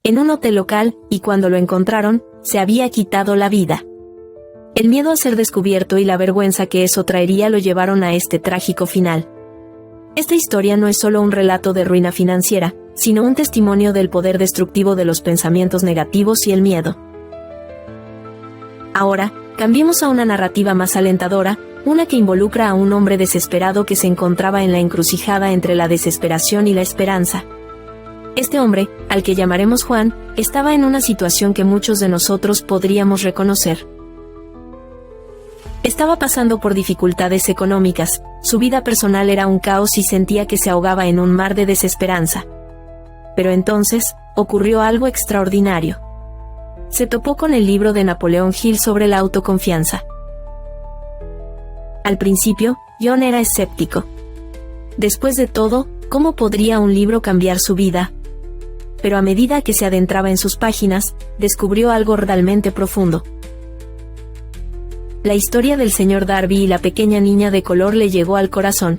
en un hotel local, y cuando lo encontraron, se había quitado la vida. El miedo a ser descubierto y la vergüenza que eso traería lo llevaron a este trágico final. Esta historia no es solo un relato de ruina financiera, sino un testimonio del poder destructivo de los pensamientos negativos y el miedo. Ahora, cambiemos a una narrativa más alentadora, una que involucra a un hombre desesperado que se encontraba en la encrucijada entre la desesperación y la esperanza. Este hombre, al que llamaremos Juan, estaba en una situación que muchos de nosotros podríamos reconocer. Estaba pasando por dificultades económicas, su vida personal era un caos y sentía que se ahogaba en un mar de desesperanza. Pero entonces, ocurrió algo extraordinario. Se topó con el libro de Napoleón Hill sobre la autoconfianza. Al principio, John era escéptico. Después de todo, ¿cómo podría un libro cambiar su vida? Pero a medida que se adentraba en sus páginas, descubrió algo realmente profundo. La historia del señor Darby y la pequeña niña de color le llegó al corazón.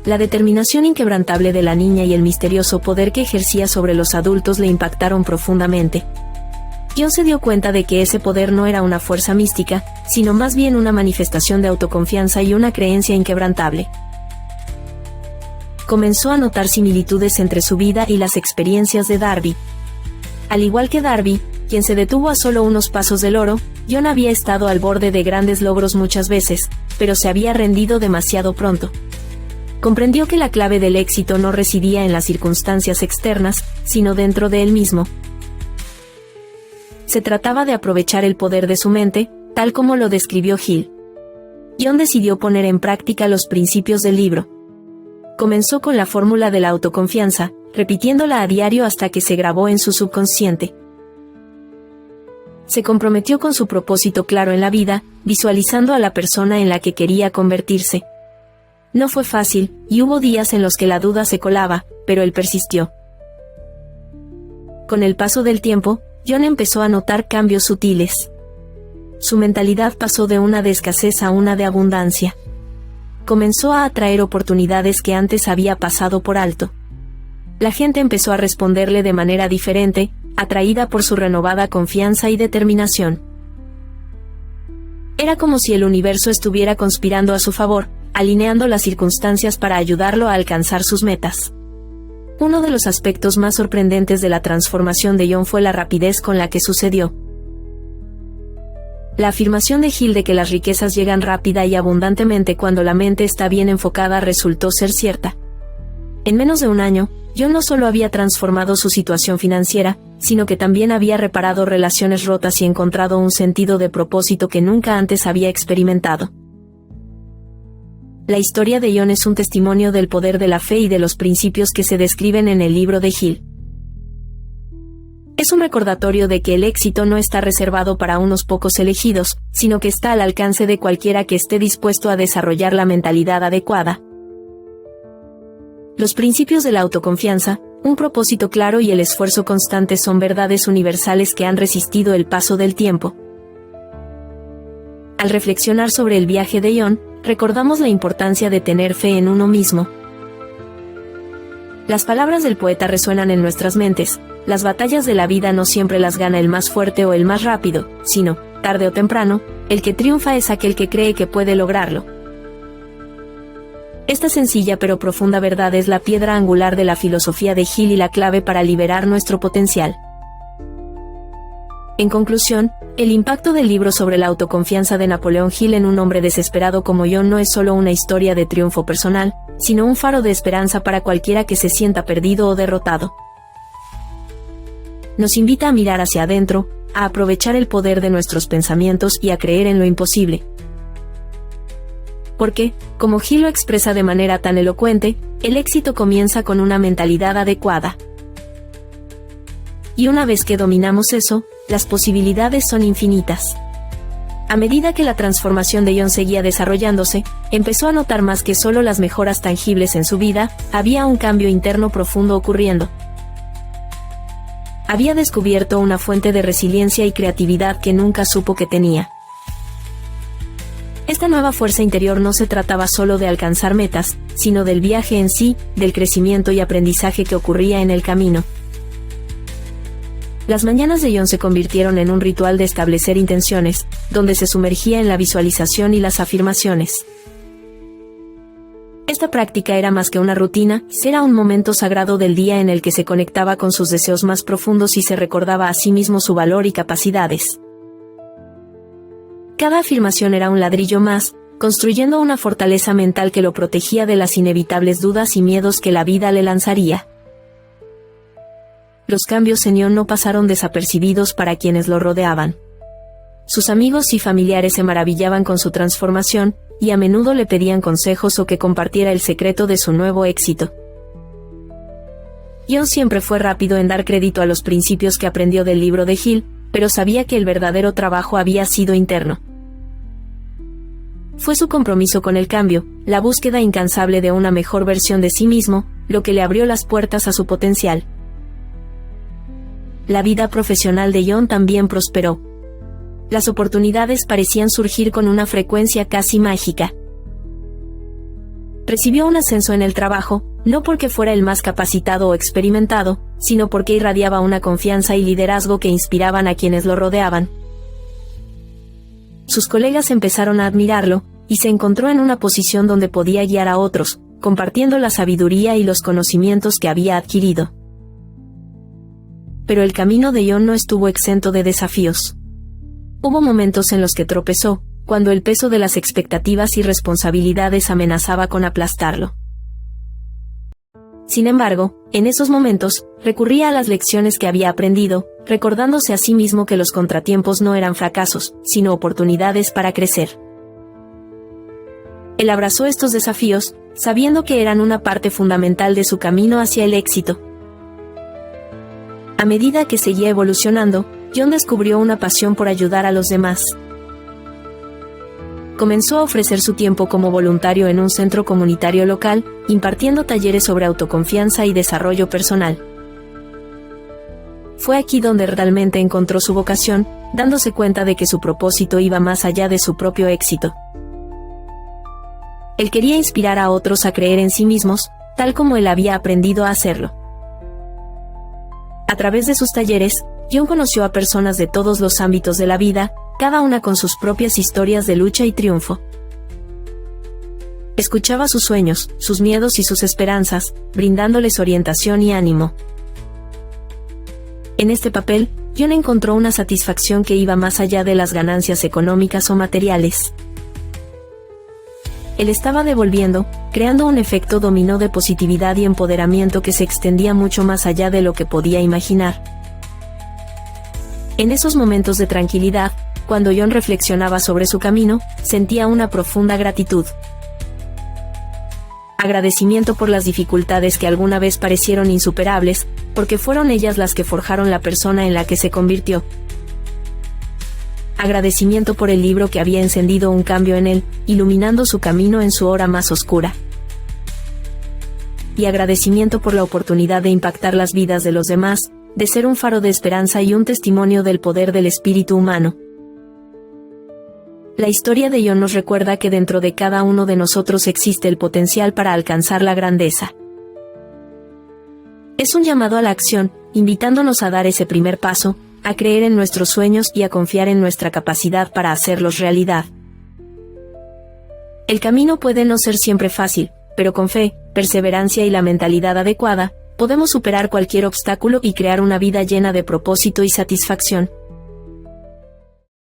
La determinación inquebrantable de la niña y el misterioso poder que ejercía sobre los adultos le impactaron profundamente. John se dio cuenta de que ese poder no era una fuerza mística, sino más bien una manifestación de autoconfianza y una creencia inquebrantable. Comenzó a notar similitudes entre su vida y las experiencias de Darby. Al igual que Darby, quien se detuvo a solo unos pasos del oro, John había estado al borde de grandes logros muchas veces, pero se había rendido demasiado pronto. Comprendió que la clave del éxito no residía en las circunstancias externas, sino dentro de él mismo. Se trataba de aprovechar el poder de su mente, tal como lo describió Hill. John decidió poner en práctica los principios del libro. Comenzó con la fórmula de la autoconfianza, repitiéndola a diario hasta que se grabó en su subconsciente. Se comprometió con su propósito claro en la vida, visualizando a la persona en la que quería convertirse. No fue fácil, y hubo días en los que la duda se colaba, pero él persistió. Con el paso del tiempo, John empezó a notar cambios sutiles. Su mentalidad pasó de una de escasez a una de abundancia. Comenzó a atraer oportunidades que antes había pasado por alto. La gente empezó a responderle de manera diferente, atraída por su renovada confianza y determinación. Era como si el universo estuviera conspirando a su favor, alineando las circunstancias para ayudarlo a alcanzar sus metas. Uno de los aspectos más sorprendentes de la transformación de John fue la rapidez con la que sucedió. La afirmación de Hill de que las riquezas llegan rápida y abundantemente cuando la mente está bien enfocada resultó ser cierta. En menos de un año, John no solo había transformado su situación financiera, sino que también había reparado relaciones rotas y encontrado un sentido de propósito que nunca antes había experimentado. La historia de John es un testimonio del poder de la fe y de los principios que se describen en el libro de Hill. Es un recordatorio de que el éxito no está reservado para unos pocos elegidos, sino que está al alcance de cualquiera que esté dispuesto a desarrollar la mentalidad adecuada. Los principios de la autoconfianza, un propósito claro y el esfuerzo constante son verdades universales que han resistido el paso del tiempo. Al reflexionar sobre el viaje de John, recordamos la importancia de tener fe en uno mismo. Las palabras del poeta resuenan en nuestras mentes: las batallas de la vida no siempre las gana el más fuerte o el más rápido, sino, tarde o temprano, el que triunfa es aquel que cree que puede lograrlo. Esta sencilla pero profunda verdad es la piedra angular de la filosofía de Hill y la clave para liberar nuestro potencial. En conclusión, el impacto del libro sobre la autoconfianza de Napoleón Hill en un hombre desesperado como John no es solo una historia de triunfo personal, sino un faro de esperanza para cualquiera que se sienta perdido o derrotado. Nos invita a mirar hacia adentro, a aprovechar el poder de nuestros pensamientos y a creer en lo imposible. Porque, como Hill lo expresa de manera tan elocuente, el éxito comienza con una mentalidad adecuada. Y una vez que dominamos eso, las posibilidades son infinitas. A medida que la transformación de John seguía desarrollándose, empezó a notar más que solo las mejoras tangibles en su vida, había un cambio interno profundo ocurriendo. Había descubierto una fuente de resiliencia y creatividad que nunca supo que tenía. Esta nueva fuerza interior no se trataba solo de alcanzar metas, sino del viaje en sí, del crecimiento y aprendizaje que ocurría en el camino. Las mañanas de John se convirtieron en un ritual de establecer intenciones, donde se sumergía en la visualización y las afirmaciones. Esta práctica era más que una rutina, era un momento sagrado del día en el que se conectaba con sus deseos más profundos y se recordaba a sí mismo su valor y capacidades. Cada afirmación era un ladrillo más, construyendo una fortaleza mental que lo protegía de las inevitables dudas y miedos que la vida le lanzaría. Los cambios en John no pasaron desapercibidos para quienes lo rodeaban. Sus amigos y familiares se maravillaban con su transformación, y a menudo le pedían consejos o que compartiera el secreto de su nuevo éxito. John siempre fue rápido en dar crédito a los principios que aprendió del libro de Hill, pero sabía que el verdadero trabajo había sido interno. Fue su compromiso con el cambio, la búsqueda incansable de una mejor versión de sí mismo, lo que le abrió las puertas a su potencial. La vida profesional de John también prosperó. Las oportunidades parecían surgir con una frecuencia casi mágica. Recibió un ascenso en el trabajo, no porque fuera el más capacitado o experimentado, sino porque irradiaba una confianza y liderazgo que inspiraban a quienes lo rodeaban. Sus colegas empezaron a admirarlo, y se encontró en una posición donde podía guiar a otros, compartiendo la sabiduría y los conocimientos que había adquirido. Pero el camino de John no estuvo exento de desafíos. Hubo momentos en los que tropezó, cuando el peso de las expectativas y responsabilidades amenazaba con aplastarlo. Sin embargo, en esos momentos, recurría a las lecciones que había aprendido, recordándose a sí mismo que los contratiempos no eran fracasos, sino oportunidades para crecer. Él abrazó estos desafíos, sabiendo que eran una parte fundamental de su camino hacia el éxito. A medida que seguía evolucionando, John descubrió una pasión por ayudar a los demás. Comenzó a ofrecer su tiempo como voluntario en un centro comunitario local, impartiendo talleres sobre autoconfianza y desarrollo personal. Fue aquí donde realmente encontró su vocación, dándose cuenta de que su propósito iba más allá de su propio éxito. Él quería inspirar a otros a creer en sí mismos, tal como él había aprendido a hacerlo. A través de sus talleres, John conoció a personas de todos los ámbitos de la vida, cada una con sus propias historias de lucha y triunfo. Escuchaba sus sueños, sus miedos y sus esperanzas, brindándoles orientación y ánimo. En este papel, John encontró una satisfacción que iba más allá de las ganancias económicas o materiales. Él estaba devolviendo, creando un efecto dominó de positividad y empoderamiento que se extendía mucho más allá de lo que podía imaginar. En esos momentos de tranquilidad, cuando John reflexionaba sobre su camino, sentía una profunda gratitud. Agradecimiento por las dificultades que alguna vez parecieron insuperables, porque fueron ellas las que forjaron la persona en la que se convirtió. Agradecimiento por el libro que había encendido un cambio en él, iluminando su camino en su hora más oscura. Y agradecimiento por la oportunidad de impactar las vidas de los demás, de ser un faro de esperanza y un testimonio del poder del espíritu humano. La historia de John nos recuerda que dentro de cada uno de nosotros existe el potencial para alcanzar la grandeza. Es un llamado a la acción, invitándonos a dar ese primer paso, a creer en nuestros sueños y a confiar en nuestra capacidad para hacerlos realidad. El camino puede no ser siempre fácil, pero con fe, perseverancia y la mentalidad adecuada, podemos superar cualquier obstáculo y crear una vida llena de propósito y satisfacción.